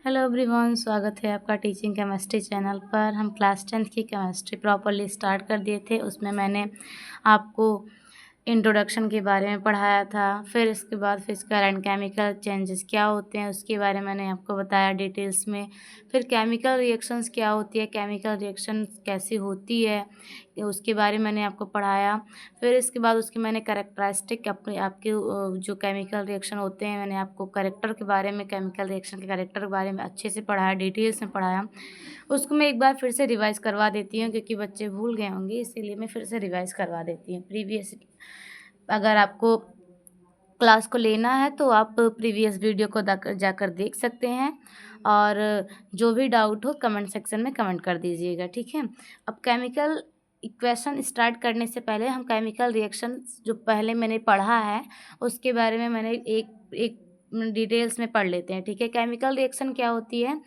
Hello everyone, स्वागत है आपका टीचिंग केमिस्ट्री चैनल पर। हम क्लास 10th की केमिस्ट्री प्रॉपरली स्टार्ट कर दिए थे। उसमें मैंने आपको इंट्रोडक्शन के बारे में पढ़ाया था, फिर इसके बाद फिजिकल एंड केमिकल चेंजेस क्या होते हैं उसके बारे में मैंने आपको बताया डिटेल्स में। फिर केमिकल रिएक्शंस क्या होती है, केमिकल रिएक्शन कैसी होती है, उसके बारे में मैंने आपको पढ़ाया। फिर इसके बाद उसकी मैंने कैरेक्टरिस्टिक आपके जो केमिकल रिएक्शन होते हैं, मैंने आपको कैरेक्टर के बारे में, केमिकल रिएक्शन के कैरेक्टर के बारे में अच्छे से पढ़ाया, डिटेल्स में पढ़ाया। उसको मैं एक बार फिर से रिवाइज़ करवा देती हूँ क्योंकि बच्चे भूल गए होंगे, इसीलिए मैं फिर से रिवाइज़ करवा देती हूँ। प्रीवियस अगर आपको क्लास को लेना है तो आप प्रीवियस वीडियो को जाकर देख सकते हैं, और जो भी डाउट हो कमेंट सेक्शन में कमेंट कर दीजिएगा, ठीक है। अब केमिकल इक्वेशन स्टार्ट करने से पहले हम केमिकल रिएक्शन जो पहले मैंने पढ़ा है उसके बारे में मैंने एक डिटेल्स में पढ़ लेते हैं, ठीक है। केमिकल रिएक्शन क्या होती है?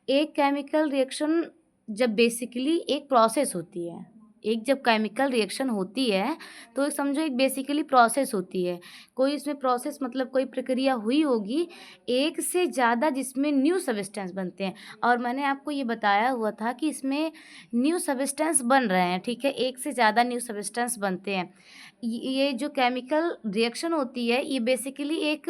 एक केमिकल रिएक्शन जब बेसिकली एक प्रोसेस होती है, एक जब केमिकल रिएक्शन होती है तो समझो एक बेसिकली प्रोसेस होती है। कोई इसमें प्रोसेस मतलब कोई प्रक्रिया हुई होगी एक से ज़्यादा जिसमें न्यू सब्सटेंस बनते हैं, और मैंने आपको ये बताया हुआ था कि इसमें न्यू सब्सटेंस बन रहे हैं, ठीक है। एक से ज़्यादा न्यू सब्सटेंस बनते हैं। ये जो केमिकल रिएक्शन होती है ये बेसिकली एक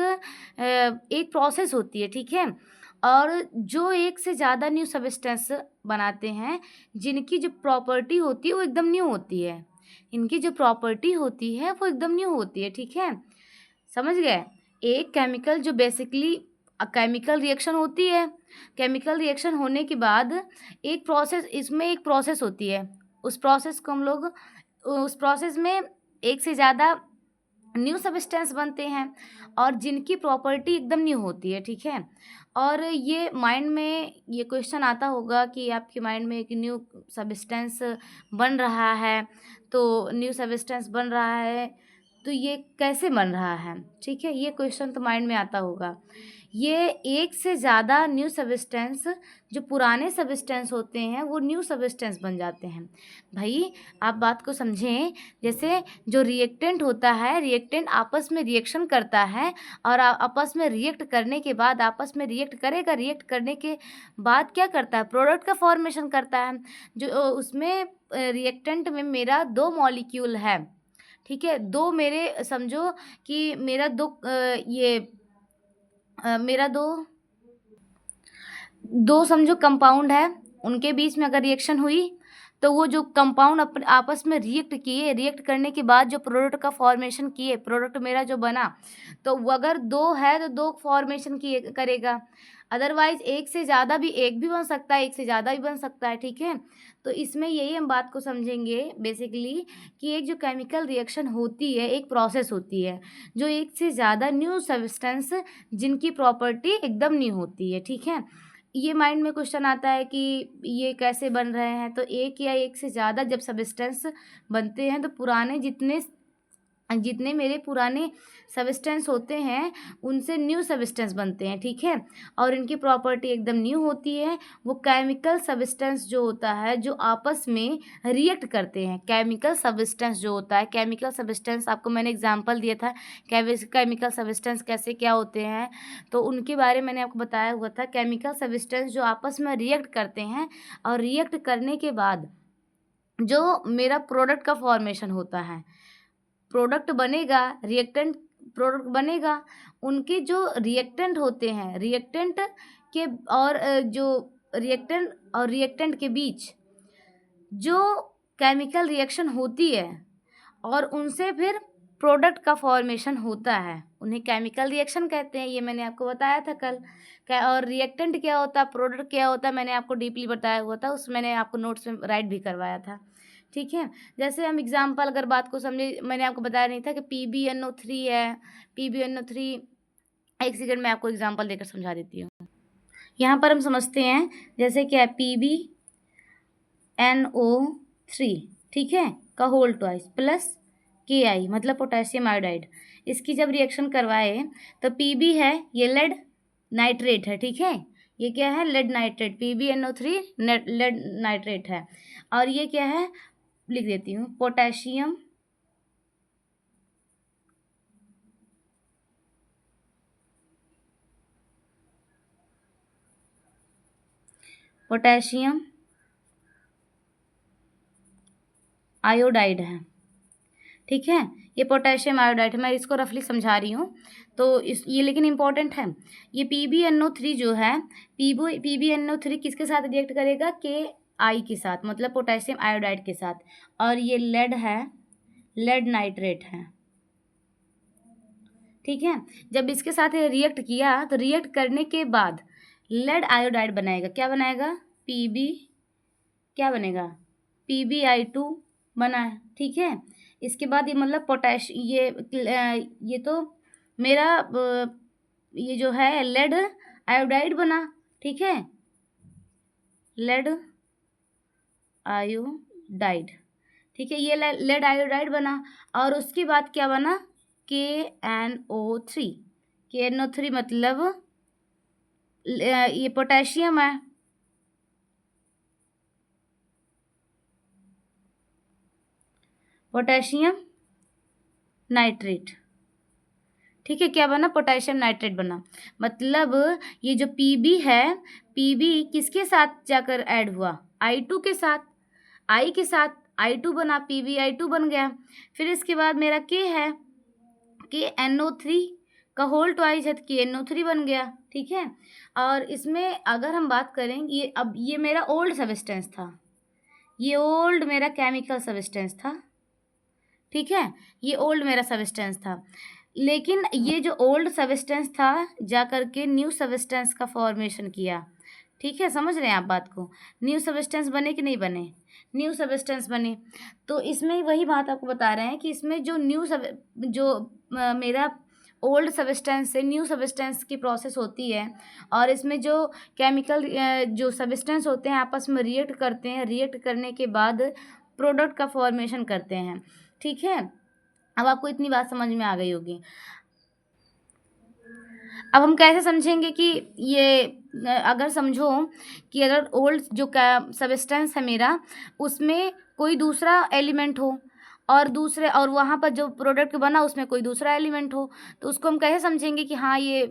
प्रोसेस होती है, ठीक है। और जो एक से ज़्यादा न्यू सब्सटेंस बनाते हैं, जिनकी जो प्रॉपर्टी होती है वो एकदम न्यू होती है, इनकी जो प्रॉपर्टी होती है वो एकदम न्यू होती है, ठीक है। समझ गए? एक केमिकल जो बेसिकली केमिकल रिएक्शन होती है, केमिकल रिएक्शन होने के बाद एक प्रोसेस, इसमें एक प्रोसेस होती है, उस प्रोसेस को हम लोग, उस प्रोसेस में एक से ज़्यादा न्यू सब्सटेंस बनते हैं और जिनकी प्रॉपर्टी एकदम न्यू होती है, ठीक है। और ये माइंड में ये क्वेश्चन आता होगा कि आपके माइंड में एक न्यू सब्सटेंस बन रहा है, तो न्यू सब्सटेंस बन रहा है तो ये कैसे बन रहा है, ठीक है। ये क्वेश्चन तो माइंड में आता होगा। ये एक से ज़्यादा न्यू सब्सटेंस, जो पुराने सब्सटेंस होते हैं वो न्यू सब्सटेंस बन जाते हैं। भाई आप बात को समझें, जैसे जो रिएक्टेंट होता है, रिएक्टेंट आपस में रिएक्शन करता है और आपस में रिएक्ट करने के बाद आपस में रिएक्ट करेगा, रिएक्ट करने के बाद क्या करता है, प्रोडक्ट का फॉर्मेशन करता है। जो उसमें रिएक्टेंट में मेरा 2 मॉलिक्यूल है, ठीक है। 2 मेरे समझो कि मेरा 2 मेरा 2 समझो कंपाउंड है, उनके बीच में अगर रिएक्शन हुई तो वो जो कंपाउंड अपने आपस में रिएक्ट किए, रिएक्ट करने के बाद जो प्रोडक्ट का फॉर्मेशन किए, प्रोडक्ट मेरा जो बना, तो वो अगर 2 है तो 2 फॉर्मेशन किए करेगा। अदरवाइज एक से ज़्यादा भी, एक भी बन सकता है, एक से ज़्यादा भी बन सकता है, ठीक है। तो इसमें यही हम बात को समझेंगे बेसिकली कि एक जो केमिकल रिएक्शन होती है एक प्रोसेस होती है, जो एक से ज़्यादा न्यू सब्सटेंस जिनकी प्रॉपर्टी एकदम न्यू होती है, ठीक है। ये माइंड में क्वेश्चन आता है कि ये कैसे बन रहे हैं, तो एक या एक से ज़्यादा जब सब्सटेंस बनते हैं तो पुराने जितने जितने मेरे पुराने सब्सटेंस होते हैं उनसे न्यू सब्सटेंस बनते हैं, ठीक है। और इनकी प्रॉपर्टी एकदम न्यू होती है। वो केमिकल सब्सटेंस जो होता है जो आपस में रिएक्ट करते हैं, केमिकल सब्सटेंस जो होता है, केमिकल सब्सटेंस आपको मैंने एग्जांपल दिया था केमिकल सब्सटेंस कैसे क्या होते हैं, तो उनके बारे में मैंने आपको बताया हुआ था। केमिकल सब्सटेंस जो आपस में रिएक्ट करते हैं और रिएक्ट करने के बाद जो मेरा प्रोडक्ट का फॉर्मेशन होता है, प्रोडक्ट बनेगा, रिएक्टेंट प्रोडक्ट बनेगा। उनके जो रिएक्टेंट होते हैं, रिएक्टेंट के और जो रिएक्टेंट और रिएक्टेंट के बीच जो केमिकल रिएक्शन होती है और उनसे फिर प्रोडक्ट का फॉर्मेशन होता है, उन्हें केमिकल रिएक्शन कहते हैं। ये मैंने आपको बताया था कल। और रिएक्टेंट क्या होता है, प्रोडक्ट क्या होता है, मैंने आपको डीपली बताया हुआ था, उस मैंने आपको नोट्स में राइट भी करवाया था, ठीक है। जैसे हम एग्जांपल अगर बात को समझे, मैंने आपको बताया नहीं था कि PbNO3 है, PbNO3, एक सेकंड में आपको एग्जांपल देकर समझा देती हूँ। यहाँ पर हम समझते हैं जैसे क्या है, PbNO3, ठीक है, का होल ट्वाइस प्लस Ki मतलब पोटेशियम आयोडाइड। इसकी जब रिएक्शन करवाए तो Pb है, ये लेड नाइट्रेट है, ठीक है। ये क्या है, lead nitrate, PbNO3 lead nitrate है। और ये क्या है, लिख देती हूँ, पोटेशियम पोटेशियम आयोडाइड है, ठीक है। ये पोटेशियम आयोडाइड है, मैं इसको रफली समझा रही हूँ तो ये लेकिन इम्पॉर्टेंट है। ये PbNO3 जो है, PbNO3 किसके साथ रिएक्ट करेगा, KI के साथ, मतलब पोटेशियम आयोडाइड के साथ। और ये लेड है, लेड नाइट्रेट है, ठीक है। जब इसके साथ रिएक्ट किया तो रिएक्ट करने के बाद लेड आयोडाइड बनाएगा, क्या बनाएगा, क्या बनेगा, PbI2 बना है, ठीक है। इसके बाद ये मतलब ये तो मेरा ये जो है लेड आयोडाइड बना, ठीक है, लेड आयोडाइड, ठीक है। ये लेड आयोडाइड बना और उसके बाद क्या बना, KNO3। KNO3 मतलब ये पोटेशियम है, पोटेशियम नाइट्रेट, ठीक है। क्या बना, पोटेशियम नाइट्रेट बना। मतलब ये जो Pb है, Pb किसके साथ जाकर ऐड हुआ, I2 के साथ, I के साथ I2 बना, PbI2 बन गया। फिर इसके बाद मेरा K है, KNO3 का होल ट्वाइस है तो KNO3 बन गया, ठीक है। और इसमें अगर हम बात करें, ये मेरा ओल्ड सब्सटेंस था, ये ओल्ड मेरा केमिकल सब्सटेंस था, ठीक है। ये ओल्ड मेरा सब्सटेंस था, लेकिन ये जो ओल्ड सब्सटेंस था जा करके न्यू सब्सटेंस का फॉर्मेशन किया, ठीक है। समझ रहे हैं आप बात को, न्यू सब्सटेंस बने कि नहीं बने, न्यू सब्सटेंस बने। तो इसमें वही बात आपको बता रहे हैं कि इसमें जो मेरा ओल्ड सब्सटेंस से न्यू सब्सटेंस की प्रोसेस होती है, और इसमें जो केमिकल जो सब्सटेंस होते हैं आपस में रिएक्ट करते हैं, रिएक्ट करने के बाद प्रोडक्ट का फॉर्मेशन करते हैं, ठीक है। अब आपको इतनी बात समझ में आ गई होगी। अब हम कैसे समझेंगे कि ये अगर समझो कि अगर ओल्ड जो सब्सटेंस है मेरा, उसमें कोई दूसरा एलिमेंट हो और वहाँ पर जो प्रोडक्ट बना उसमें कोई दूसरा एलिमेंट हो, तो उसको हम कैसे समझेंगे कि हाँ ये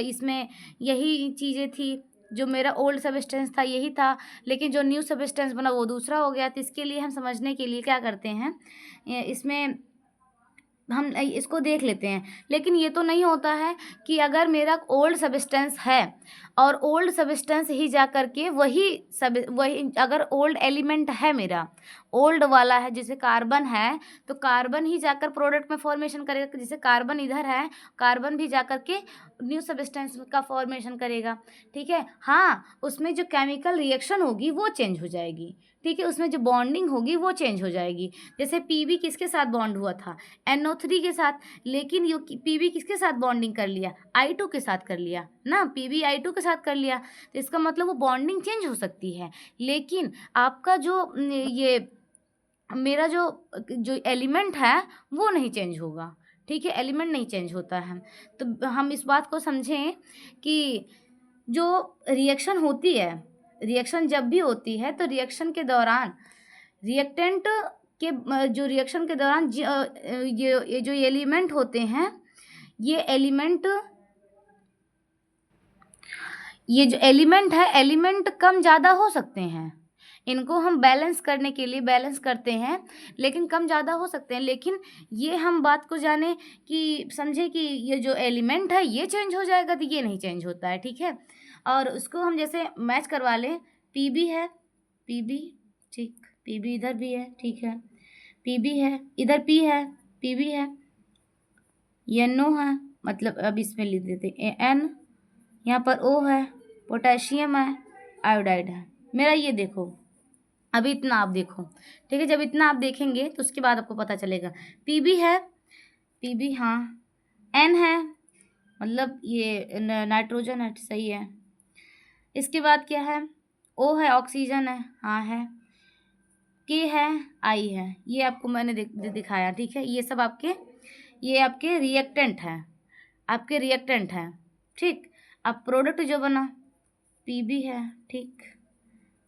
इसमें यही चीज़ें थी, जो मेरा ओल्ड सब्सटेंस था यही था, लेकिन जो न्यू सब्सटेंस बना वो दूसरा हो गया। तो इसके लिए हम समझने के लिए क्या करते हैं, इसमें हम इसको देख लेते हैं। लेकिन ये तो नहीं होता है कि अगर मेरा ओल्ड सब्सटेंस है और ओल्ड सब्सटेंस ही जा कर के वही अगर ओल्ड एलिमेंट है मेरा, ओल्ड वाला है, जैसे कार्बन है तो कार्बन ही जाकर प्रोडक्ट में फॉर्मेशन करेगा, जैसे कार्बन इधर है, कार्बन भी जा कर के न्यू सब्सटेंस का फॉर्मेशन करेगा, ठीक है। हाँ, उसमें जो केमिकल रिएक्शन होगी वो चेंज हो जाएगी, ठीक है, उसमें जो बॉन्डिंग होगी वो चेंज हो जाएगी। जैसे Pb किसके साथ बॉन्ड हुआ था, NO3 के साथ, लेकिन ये Pb किसके साथ बॉन्डिंग कर लिया, I2 के साथ कर लिया ना, Pb I2 के साथ कर लिया, तो इसका मतलब वो बॉन्डिंग चेंज हो सकती है, लेकिन आपका जो ये मेरा जो एलिमेंट है वो नहीं चेंज होगा, ठीक है, एलिमेंट नहीं चेंज होता है। तो हम इस बात को समझें कि जो रिएक्शन होती है, रिएक्शन जब भी होती है तो रिएक्शन के दौरान रिएक्टेंट के जो रिएक्शन के दौरान ये जो एलिमेंट होते हैं, ये जो एलिमेंट है, एलिमेंट कम ज़्यादा हो सकते हैं, इनको हम बैलेंस करने के लिए बैलेंस करते हैं, लेकिन कम ज़्यादा हो सकते हैं। लेकिन ये हम बात को जाने कि समझे कि ये जो एलिमेंट है ये चेंज हो जाएगा, तो ये नहीं चेंज होता है, ठीक है। और उसको हम जैसे मैच करवा लें, Pb है, Pb, ठीक, Pb इधर भी है, ठीक है, Pb है, इधर P है, Pb है, NO है, मतलब अब इसमें लिख देते N, यहाँ पर O है, पोटेशियम है, आयोडाइड है मेरा, ये देखो, अभी इतना आप देखो, ठीक है। जब इतना आप देखेंगे तो उसके बाद आपको पता चलेगा। Pb है, Pb, हाँ, N है, मतलब ये नाइट्रोजन है, सही है। इसके बाद क्या है, O है, ऑक्सीजन है, हाँ है, K है, I है, ये आपको मैंने दिखाया, ठीक है। ये आपके रिएक्टेंट हैं, आपके रिएक्टेंट हैं, ठीक। अब प्रोडक्ट जो बना, Pb है, ठीक,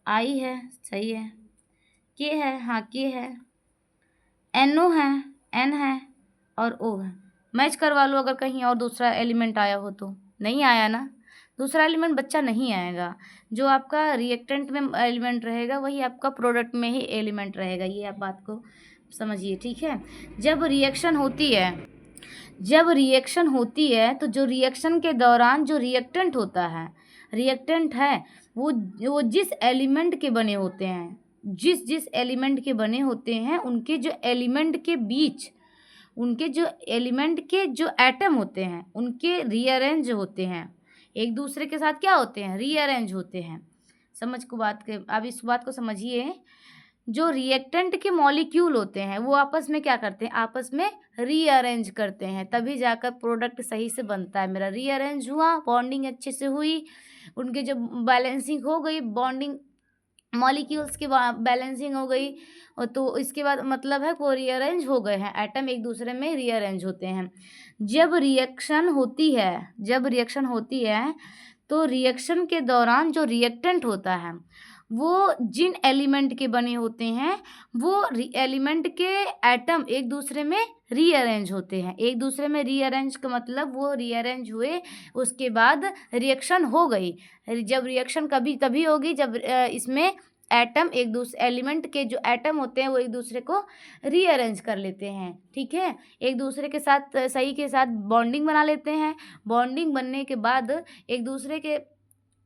I है, सही है, K है, हाँ K है, NO है, N है और O है। मैच करवा लो अगर कहीं और दूसरा एलिमेंट आया हो तो, नहीं आया ना, दूसरा एलिमेंट बच्चा नहीं आएगा। जो आपका रिएक्टेंट में एलिमेंट रहेगा वही आपका प्रोडक्ट में ही एलिमेंट रहेगा। ये आप बात को समझिए, ठीक है। जब रिएक्शन होती है तो जो रिएक्शन के दौरान जो रिएक्टेंट है वो जिस एलिमेंट के बने होते हैं, जिस एलिमेंट के बने होते हैं उनके जो एलिमेंट के बीच, उनके जो एलिमेंट के जो एटम होते हैं उनके रीअरेंज होते हैं, एक दूसरे के साथ क्या होते हैं, रीअरेंज होते हैं। अब इस बात को समझिए। जो रिएक्टेंट के मॉलिक्यूल होते हैं वो आपस में क्या करते हैं, आपस में रीअरेंज करते हैं, तभी जाकर प्रोडक्ट सही से बनता है। मेरा रीअरेंज हुआ, बॉन्डिंग अच्छे से हुई, उनके जब बैलेंसिंग हो गई, बॉन्डिंग मॉलिक्यूल्स की बैलेंसिंग हो गई, तो इसके बाद मतलब है वो रीअरेंज हो गए हैं, एटम एक दूसरे में रीअरेंज होते हैं। जब रिएक्शन होती है तो रिएक्शन के दौरान जो रिएक्टेंट होता है वो जिन एलिमेंट के बने होते हैं वो एलिमेंट के एटम एक दूसरे में रीअरेंज होते हैं। एक दूसरे में रीअरेंज का मतलब वो रीअरेंज हुए, उसके बाद रिएक्शन हो गई। जब रिएक्शन कभी तभी होगी जब इसमें एटम एक दूसरे एलिमेंट के जो एटम होते हैं वो एक दूसरे को रीअरेंज कर लेते हैं, ठीक है। एक दूसरे के साथ सही के साथ बॉन्डिंग बना लेते हैं। बॉन्डिंग बनने के बाद एक दूसरे के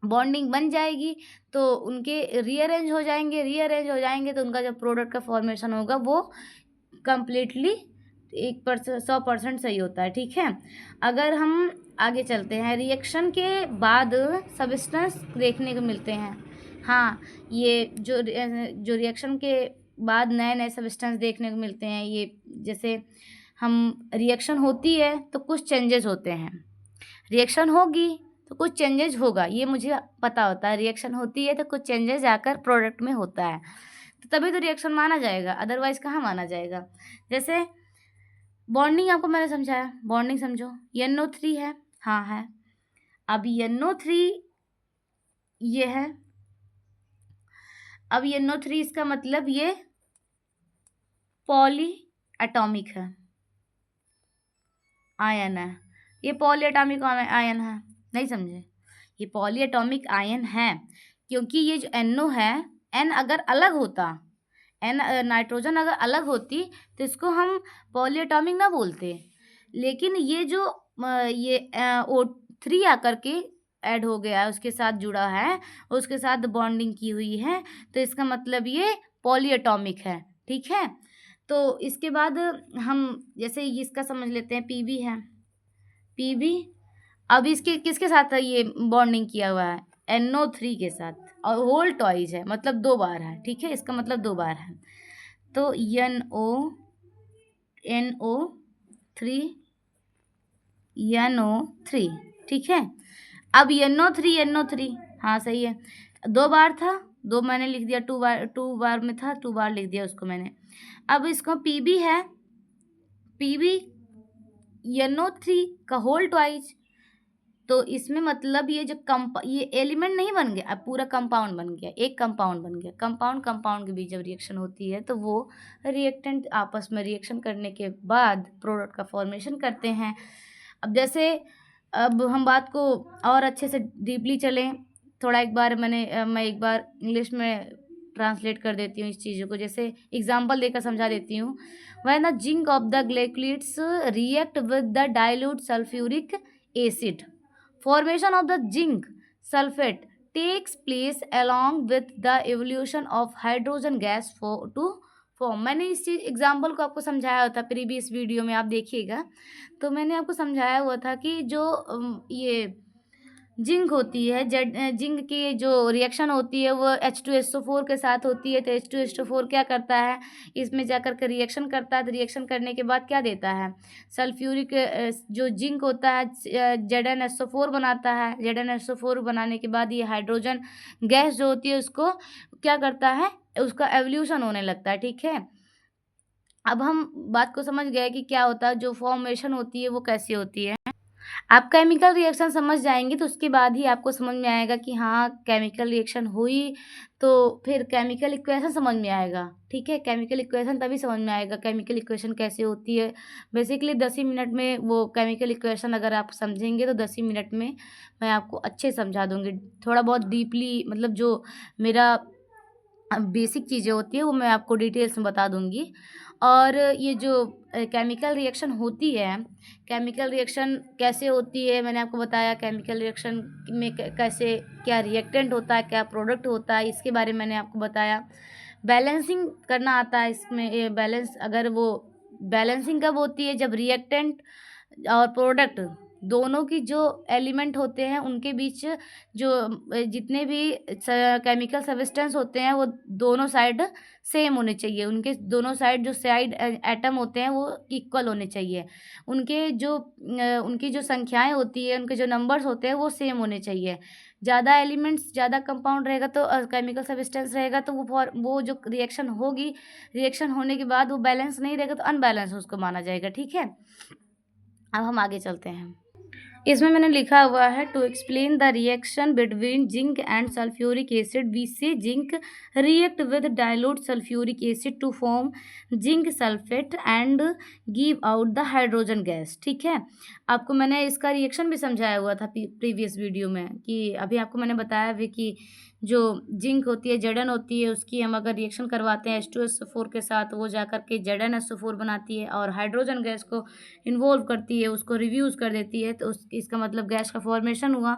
बॉन्डिंग बन जाएगी तो उनके रीअरेंज हो जाएंगे तो उनका जो प्रोडक्ट का फॉर्मेशन होगा वो कम्प्लीटली 100% सही होता है, ठीक है। अगर हम आगे चलते हैं, रिएक्शन के बाद सब्सटेंस देखने को मिलते हैं। हाँ, ये जो रिएक्शन के बाद नए नए सब्सटेंस देखने को मिलते हैं, ये जैसे हम रिएक्शन होती है तो कुछ चेंजेस होते हैं, रिएक्शन होगी तो कुछ चेंजेस होगा, ये मुझे पता होता है। रिएक्शन होती है तो कुछ चेंजेस जाकर प्रोडक्ट में होता है, तो तभी तो रिएक्शन माना जाएगा, अदरवाइज कहाँ माना जाएगा। जैसे बॉन्डिंग आपको मैंने समझाया, बॉन्डिंग समझो, NO3 है, हाँ है। अब NO3 ये है, अब NO3 इसका मतलब ये पॉली एटॉमिक है, आयन है, ये पॉली एटॉमिक आयन है, नहीं समझे, ये पॉली एटॉमिक आयन है। क्योंकि ये जो NO है, N अगर अलग होता, नाइट्रोजन अगर अलग होती तो इसको हम पॉली एटॉमिक ना बोलते, लेकिन ये जो ये O3 आकर के ऐड हो गया है, उसके साथ जुड़ा है, उसके साथ बॉन्डिंग की हुई है, तो इसका मतलब ये पॉली एटॉमिक है, ठीक है। तो इसके बाद हम जैसे इसका समझ लेते हैं, PB है, PB अब इसके किसके साथ है ये बॉन्डिंग किया हुआ है, NO3 के साथ, और होल टॉइज है, मतलब 2 बार है, ठीक है, इसका मतलब 2 बार है। तो NO3, ठीक है। अब NO3, हाँ सही है, 2 बार था, 2 मैंने लिख दिया, 2 बार में था, 2 बार लिख दिया उसको मैंने। अब इसको PB है, PB NO3 का होल ट्वाइस, तो इसमें मतलब ये जो ये एलिमेंट नहीं बन गया, अब पूरा कंपाउंड बन गया, एक कंपाउंड बन गया। कंपाउंड के बीच जब रिएक्शन होती है तो वो रिएक्टेंट आपस में रिएक्शन करने के बाद प्रोडक्ट का फॉर्मेशन करते हैं। अब हम बात को और अच्छे से डीपली चलें, थोड़ा मैं एक बार इंग्लिश में ट्रांसलेट कर देती हूँ इस चीज़ों को, जैसे एग्जाम्पल देकर समझा देती हूँ। When the zinc of the glycolides react with the dilute sulphuric acid, formation of the zinc sulfate takes place along with the evolution of hydrogen gas to form। मैंने इस चीज़ एग्जाम्पल को आपको समझाया होता प्रीवियस वीडियो में, आप देखिएगा, तो मैंने आपको समझाया हुआ था कि जो ये जिंक होती है, जिंक की जो रिएक्शन होती है वो H2SO4 के साथ होती है, तो H2SO4 क्या करता है, इसमें जाकर के रिएक्शन करता है, तो रिएक्शन करने के बाद क्या देता है, सल्फ्यूरिक जो जिंक होता है ZnSO4 बनाता है। ZnSO4 बनाने के बाद ये हाइड्रोजन गैस जो होती है उसको क्या करता है, उसका एवोल्यूशन होने लगता है, ठीक है। अब हम बात को समझ गए कि क्या होता है, जो फॉर्मेशन होती है वो कैसी होती है। आप केमिकल रिएक्शन समझ जाएँगे तो उसके बाद ही आपको समझ में आएगा कि हाँ, केमिकल रिएक्शन हुई, तो फिर केमिकल इक्वेशन समझ में आएगा, ठीक है? केमिकल इक्वेशन तभी समझ में आएगा केमिकल इक्वेशन कैसे होती है। बेसिकली 10 ही मिनट में वो केमिकल इक्वेशन अगर आप समझेंगे तो 10 ही मिनट में मैं आपको अच्छे से समझा दूँगी। थोड़ा बहुत डीपली मतलब जो मेरा बेसिक चीज़ें होती हैं वो मैं आपको डिटेल्स में बता दूँगी। और ये जो केमिकल रिएक्शन होती है, केमिकल रिएक्शन कैसे होती है मैंने आपको बताया, केमिकल रिएक्शन में कैसे क्या रिएक्टेंट होता है, क्या प्रोडक्ट होता है, इसके बारे में मैंने आपको बताया। बैलेंसिंग करना आता है इसमें, ये बैलेंस अगर वो बैलेंसिंग कब होती है, जब रिएक्टेंट और प्रोडक्ट दोनों की जो एलिमेंट होते हैं उनके बीच जो जितने भी केमिकल सब्सटेंस होते हैं वो दोनों साइड सेम होने चाहिए, उनके दोनों साइड जो साइड एटम होते हैं वो इक्वल होने चाहिए, उनकी जो संख्याएं होती है, उनके जो नंबर्स होते हैं वो सेम होने चाहिए। ज़्यादा एलिमेंट्स, ज़्यादा कंपाउंड रहेगा तो केमिकल सब्सटेंस रहेगा तो वो जो रिएक्शन होगी, रिएक्शन होने के बाद वो बैलेंस नहीं रहेगा तो अनबैलेंस उसको माना जाएगा, ठीक है। अब हम आगे चलते हैं। इसमें मैंने लिखा हुआ है to explain the reaction between zinc and sulphuric acid we say zinc react with dilute sulphuric acid to form zinc sulphate and give out the hydrogen gas, ठीक है। आपको मैंने इसका रिएक्शन भी समझाया हुआ था प्रीवियस वीडियो में कि अभी आपको मैंने बताया भी कि जो जिंक होती है, जेडन होती है, उसकी हम अगर रिएक्शन करवाते हैं H2SO4 के साथ, वो जाकर के ZnSO4 बनाती है और हाइड्रोजन गैस को इन्वॉल्व करती है, उसको रिड्यूस कर देती है, तो इसका मतलब गैस का फॉर्मेशन हुआ।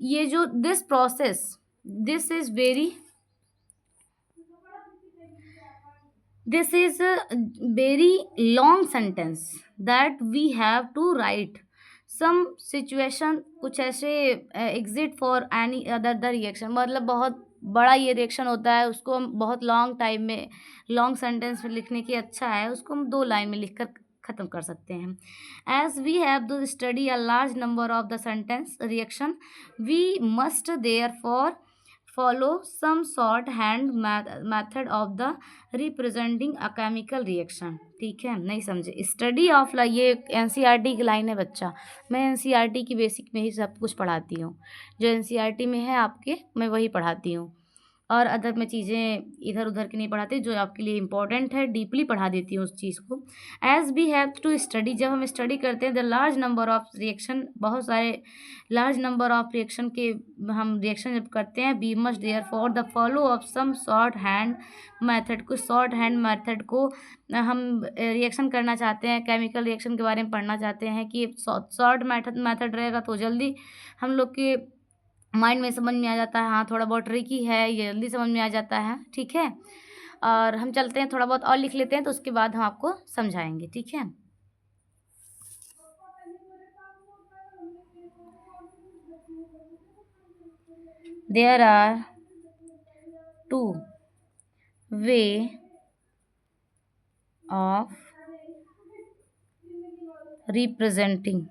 ये जो this process, this is very this is very long sentence that we have to write some situation, कुछ ऐसे exit for any other the reaction, मतलब बहुत बड़ा ये रिएक्शन होता है, उसको हम बहुत लॉन्ग टाइम में, लॉन्ग सेंटेंस में लिखने की अच्छा है, उसको हम 2 लाइन में लिखकर ख़त्म कर सकते हैं। As we have to study a large number of the sentence reaction we must therefore follow some shorthand method of the representing a chemical reaction, ठीक है। नहीं समझे, स्टडी ऑफ ये एनसीईआरटी की लाइन है बच्चा, मैं एनसीईआरटी की बेसिक में ही सब कुछ पढ़ाती हूँ, जो एनसीईआरटी में है आपके मैं वही पढ़ाती हूँ, और अदर मैं चीज़ें इधर उधर की नहीं पढ़ाती, जो आपके लिए इंपॉर्टेंट है डीपली पढ़ा देती हूँ उस चीज़ को। As we have to study, जब हम स्टडी करते हैं the large number of reaction, बहुत सारे लार्ज नंबर ऑफ रिएक्शन के हम रिएक्शन जब करते हैं, we must therefore the follow of some shorthand method, कुछ शॉर्ट हैंड मैथड को हम रिएक्शन करना चाहते हैं, केमिकल रिएक्शन के बारे में पढ़ना चाहते हैं कि शॉर्ट मैथड रहेगा तो जल्दी हम लोग के माइंड में समझ में आ जाता है, हाँ थोड़ा बहुत ट्रिकी है, ये जल्दी समझ में आ जाता है, ठीक है। और हम चलते हैं, थोड़ा बहुत और लिख लेते हैं तो उसके बाद हम आपको समझाएंगे, ठीक है। There are 2 way of representing,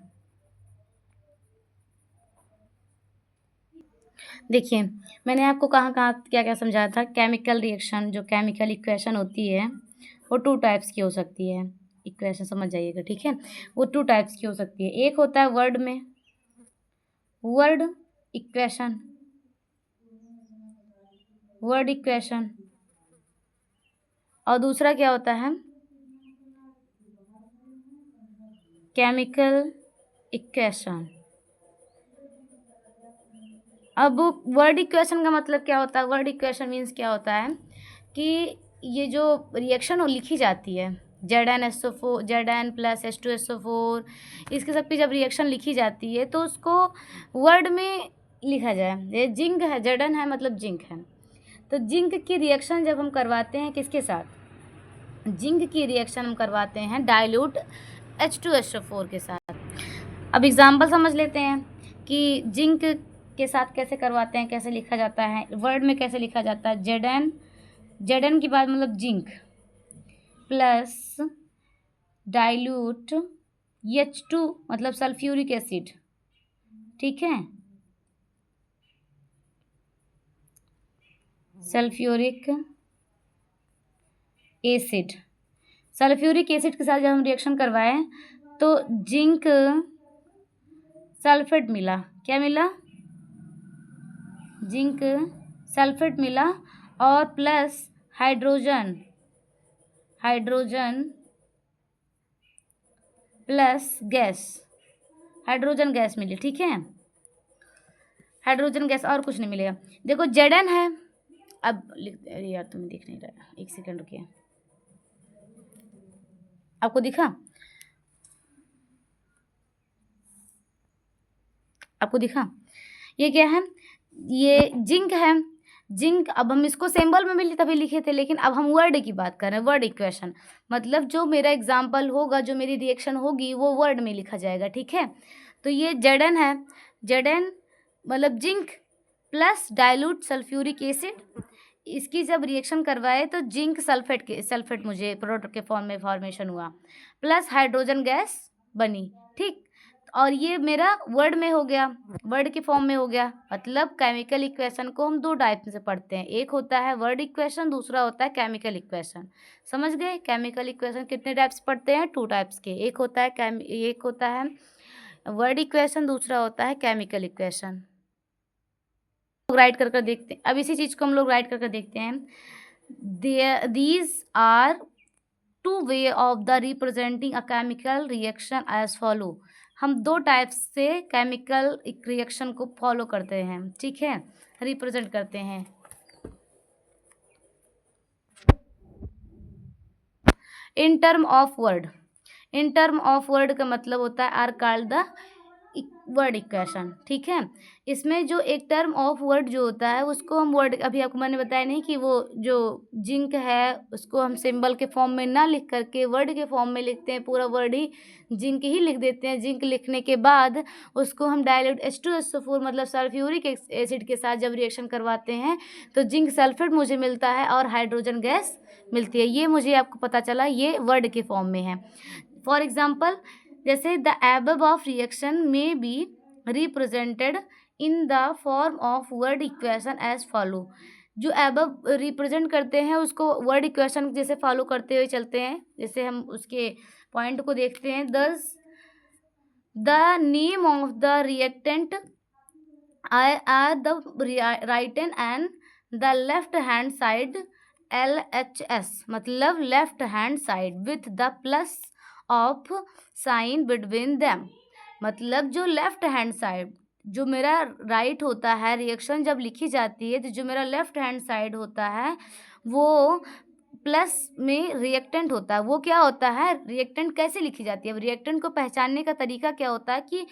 देखिए मैंने आपको कहाँ कहाँ क्या क्या समझाया था। केमिकल रिएक्शन, जो केमिकल इक्वेशन होती है वो 2 टाइप्स की हो सकती है, इक्वेशन समझ जाइएगा, ठीक है। वो 2 टाइप्स की हो सकती है, एक होता है वर्ड में वर्ड इक्वेशन, वर्ड इक्वेशन, और दूसरा क्या होता है केमिकल इक्वेशन। अब वर्ड इक्वेशन का मतलब क्या होता है, वर्ड इक्वेशन मीन्स क्या होता है कि ये जो रिएक्शन वो लिखी जाती है ZnSO4, Zn प्लस H2SO4, इसके सब की जब रिएक्शन लिखी जाती है तो उसको वर्ड में लिखा जाए। ये जिंक है, Zn है मतलब जिंक है, तो जिंक की रिएक्शन जब हम करवाते हैं किसके साथ, जिंक की रिएक्शन हम करवाते हैं डाइल्यूट H2SO4 के साथ। अब एग्जाम्पल समझ लेते हैं कि जिंक के साथ कैसे करवाते हैं, कैसे लिखा जाता है, वर्ड में कैसे लिखा जाता है। Zn के बाद मतलब जिंक प्लस डाइल्यूट H2 मतलब सल्फ्यूरिक एसिड, ठीक है, सल्फ्यूरिक एसिड। सल्फ्यूरिक एसिड के साथ जब हम रिएक्शन करवाएं तो जिंक सल्फेट मिला। क्या मिला? जिंक सल्फेट मिला और plus hydrogen plus gas, hydrogen gas मिली। ठीक है, हाइड्रोजन गैस, और कुछ नहीं मिलेगा। देखो Zn है, अब अरे यार तुम्हें दिख नहीं रहा, एक सेकंड रुकिए। आपको दिखा? आपको दिखा? ये क्या है? ये जिंक है। जिंक, अब हम इसको सिंबल में भी तभी लिखे थे, लेकिन अब हम वर्ड की बात कर रहे हैं, वर्ड इक्वेशन। मतलब जो मेरा एग्जाम्पल होगा, जो मेरी रिएक्शन होगी, वो वर्ड में लिखा जाएगा। ठीक है, तो ये Zn है। Zn मतलब zinc plus dilute sulphuric acid, इसकी जब रिएक्शन करवाए तो जिंक सल्फेट मुझे प्रोडक्ट के फॉर्म में फॉर्मेशन हुआ, प्लस हाइड्रोजन गैस बनी। ठीक, और ये मेरा वर्ड में हो गया, वर्ड के फॉर्म में हो गया। मतलब केमिकल इक्वेशन को हम दो टाइप से पढ़ते हैं, एक होता है वर्ड इक्वेशन, दूसरा होता है केमिकल इक्वेशन। समझ गए? केमिकल इक्वेशन कितने टाइप्स पढ़ते हैं? 2 टाइप्स के। एक होता है वर्ड इक्वेशन, दूसरा होता है केमिकल इक्वेशन। राइट कर देखते हैं। अब इसी चीज़ को हम लोग राइट कर देखते हैं। These are 2 way of the representing a chemical reaction as follow. हम 2 टाइप्स से केमिकल रिएक्शन को फॉलो करते हैं। ठीक है, रिप्रेजेंट करते हैं। इन टर्म ऑफ वर्ड का मतलब होता है are called the word equation. ठीक है, इसमें जो एक टर्म ऑफ वर्ड जो होता है उसको हम वर्ड, अभी आपको मैंने बताया नहीं कि वो जो जिंक है उसको हम सिंबल के फॉर्म में ना लिख करके वर्ड के फॉर्म में लिखते हैं, पूरा वर्ड ही जिंक ही लिख देते हैं। जिंक लिखने के बाद उसको हम डाइल्यूट H2SO4 मतलब सल्फ्यूरिक एसिड के साथ जब रिएक्शन करवाते हैं तो जिंक सल्फेट मुझे मिलता है और हाइड्रोजन गैस मिलती है। ये मुझे आपको पता चला, ये वर्ड के फॉर्म में है। फॉर एग्जाम्पल, जैसे the above of reaction may be represented in the form of word equation as follow. जो एबव रिप्रेजेंट करते हैं उसको वर्ड इक्वेशन जैसे फॉलो करते हुए चलते हैं। जैसे हम उसके पॉइंट को देखते हैं। Thus the name of the reactant are the right and the left hand side LHS मतलब left hand side with the plus of sign between them. मतलब जो लेफ्ट हैंड साइड, जो मेरा राइट होता है, रिएक्शन जब लिखी जाती है तो जो मेरा लेफ्ट हैंड साइड होता है वो प्लस में रिएक्टेंट होता है। वो क्या होता है? रिएक्टेंट कैसे लिखी जाती है? अब रिएक्टेंट को पहचानने का तरीका क्या होता है कि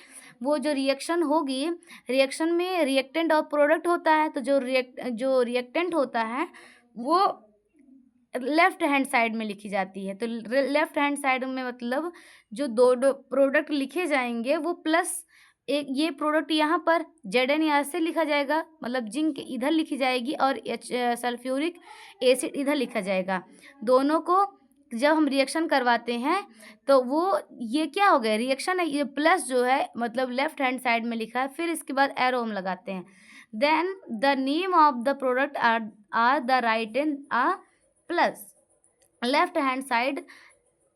वो जो रिएक्शन होगी, रिएक्शन में रिएक्टेंट और प्रोडक्ट होता है, तो जो रिएक्टेंट होता है वो लेफ्ट हैंड साइड में लिखी जाती है। तो लेफ्ट हैंड साइड में मतलब जो दो प्रोडक्ट लिखे जाएंगे वो प्लस एक, ये प्रोडक्ट यहाँ पर Zn यहाँ से लिखा जाएगा, मतलब जिंक इधर लिखी जाएगी और सल्फ्यूरिक एसिड इधर लिखा जाएगा। दोनों को जब हम रिएक्शन करवाते हैं तो वो ये क्या हो गया? रिएक्शन है, ये प्लस जो है मतलब लेफ्ट हैंड साइड में लिखा है। फिर इसके बाद एरो हम लगाते हैं। Then the name of the product are the right and plus left hand side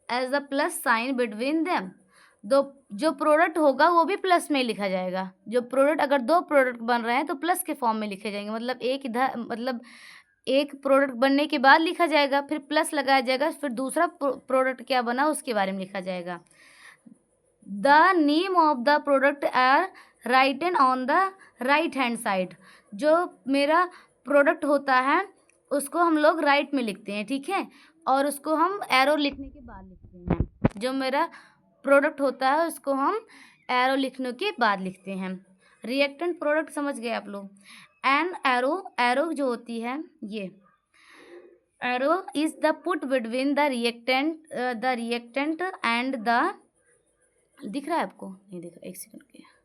as the plus sign between them. दो जो प्रोडक्ट होगा वो भी प्लस में लिखा जाएगा। जो प्रोडक्ट, अगर 2 प्रोडक्ट बन रहे हैं तो प्लस के फॉर्म में लिखे जाएंगे। मतलब एक इधर, मतलब एक प्रोडक्ट बनने के बाद लिखा जाएगा, फिर प्लस लगाया जाएगा, फिर दूसरा प्रोडक्ट क्या बना उसके बारे में लिखा जाएगा। The name of the product are written on the right hand side. जो मेरा प्रोडक्ट होता है उसको हम लोग राइट में लिखते हैं। ठीक है, और उसको हम एरो लिखने के बाद लिखते हैं। जो मेरा प्रोडक्ट होता है उसको हम एरो लिखने के बाद लिखते हैं। रिएक्टेंट प्रोडक्ट समझ गए आप लोग। एंड एरो जो होती है, ये arrow is the put between the reactant and the, दिख रहा है आपको? नहीं दिख रहा, एक सेकंड के।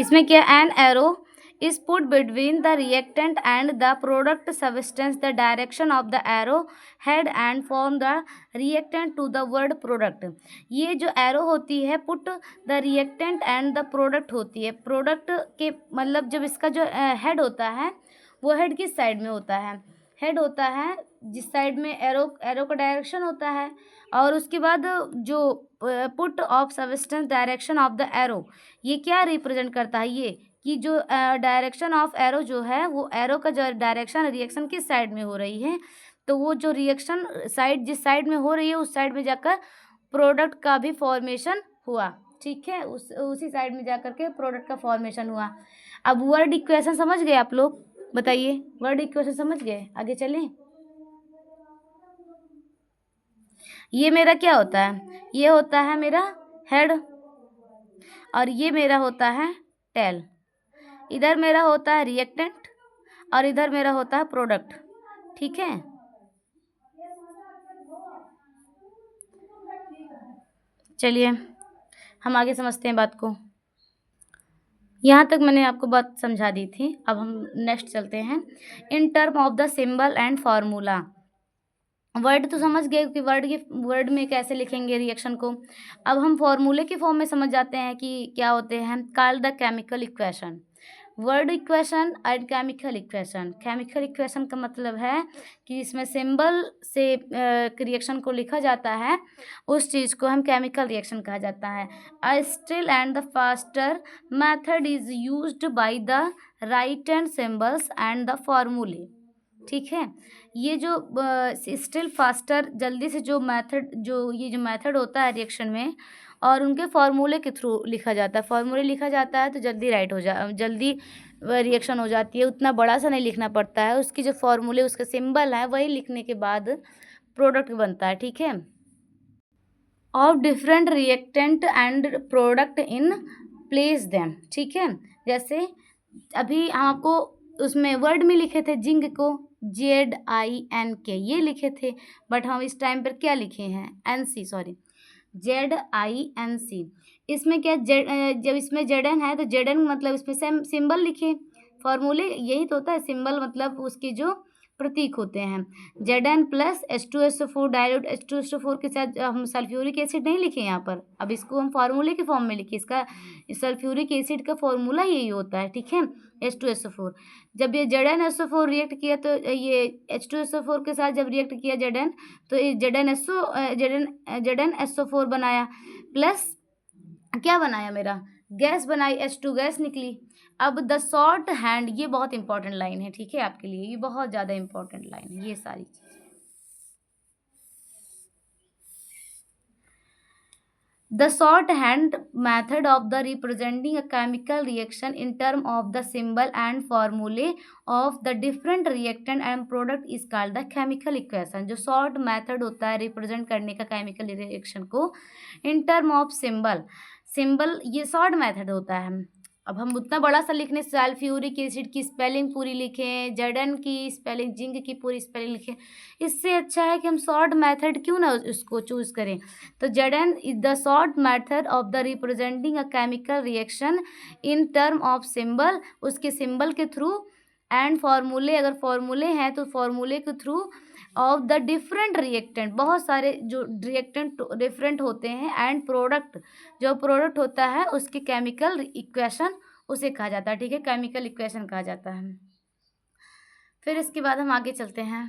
इसमें क्या, an arrow is put between the reactant and the product substance, the direction of the arrow head and from the reactant to the word product। ये जो एरो होती है put the reactant and the product होती है। Product के मतलब जब इसका जो हेड होता है वो हेड किस साइड में होता है? हेड होता है जिस साइड में एरो का डायरेक्शन होता है, और उसके बाद जो put off substance direction of the arrow, ये क्या रिप्रेजेंट करता है? ये कि जो डायरेक्शन ऑफ एरो जो है, वो एरो का जो डायरेक्शन रिएक्शन किस साइड में हो रही है, तो वो जो रिएक्शन साइड जिस साइड में हो रही है उस साइड में जाकर प्रोडक्ट का भी फॉर्मेशन हुआ। ठीक है, उसी साइड में जाकर के प्रोडक्ट का फॉर्मेशन हुआ। अब वर्ड इक्वेशन समझ गए आप लोग? बताइए, वर्ड इक्वेशन समझ गए? आगे चलें। ये मेरा क्या होता है? ये होता है मेरा हेड, और ये मेरा होता है टेल। इधर मेरा होता है रिएक्टेंट, और इधर मेरा होता है प्रोडक्ट। ठीक है, चलिए हम आगे समझते हैं बात को। यहाँ तक मैंने आपको बात समझा दी थी। अब हम नेक्स्ट चलते हैं। In term of the symbol and formula. Word तो समझ गए कि वर्ड में कैसे लिखेंगे रिएक्शन को। अब हम फॉर्मूले के फॉर्म में समझ जाते हैं कि क्या होते हैं। Call the chemical equation, word equation and chemical equation. Chemical equation का मतलब है कि इसमें सिंबल से रिएक्शन को लिखा जाता है, उस चीज़ को हम केमिकल रिएक्शन कहा जाता है। अ still and the faster method is used by the right and symbols and the फॉर्मूले। ठीक है, ये जो स्टिल फास्टर जल्दी से जो मेथड होता है रिएक्शन में, और उनके फार्मूले के थ्रू लिखा जाता है। फार्मूले लिखा जाता है तो जल्दी रिएक्शन हो जाती है। उतना बड़ा सा नहीं लिखना पड़ता है, उसकी जो फार्मूले उसके सिंबल है वही लिखने के बाद प्रोडक्ट बनता है। ठीक है, of different reactant and product in place them. ठीक है, जैसे अभी हम आपको उसमें वर्ड में लिखे थे जिंक को ZINK ये लिखे थे, बट हम इस टाइम पर क्या लिखे हैं? NC, sorry, ZINC। इसमें क्या जब इसमें ZN है तो ZN मतलब इसमें सिंबल लिखे। फॉर्मूले यही तो होता है, सिंबल मतलब उसकी जो प्रतीक होते हैं। ZN plus H2SO4 dilute H2SO4 के साथ हम सल्फ्यूरिक एसिड नहीं लिखे यहाँ पर। अब इसको हम फार्मूले के फॉर्म में लिखे। इसका सल्फ्यूरिक एसिड का फॉर्मूला यही होता है। ठीक है, H2SO4। जब ये ZnSO4 रिएक्ट किया तो ये H2SO4 के साथ जब रिएक्ट किया ZN, तो ये ZnSO4 बनाया, प्लस क्या बनाया? मेरा गैस बनाई, H2 गैस निकली। अब द शॉर्ट हैंड, ये बहुत इंपॉर्टेंट लाइन है। ठीक है, आपके लिए ये बहुत ज़्यादा इंपॉर्टेंट लाइन है ये सारी चीज़। The shorthand method of the representing a chemical reaction in term of the symbol and formulae of the different reactant and product is called the chemical equation। जो short method होता है represent करने का chemical reaction को in term of symbol ये short method होता है। अब हम उतना बड़ा सा लिखने, सल्फ्यूरिक एसिड की स्पेलिंग पूरी लिखें, ZN की स्पेलिंग, जिंक की पूरी स्पेलिंग लिखें, इससे अच्छा है कि हम शॉर्ट मेथड क्यों ना उसको चूज़ करें। तो ZN is the short method of the representing a chemical reaction in term of symbol, उसके सिंबल के थ्रू, एंड फार्मूले, अगर फार्मूले हैं तो फार्मूले के through, of the different reactant, बहुत सारे जो रिएक्टेंट डिफरेंट होते हैं, एंड प्रोडक्ट, जो प्रोडक्ट होता है उसके केमिकल इक्वेशन उसे कहा जाता है। ठीक है, केमिकल इक्वेशन कहा जाता है। फिर इसके बाद हम आगे चलते हैं।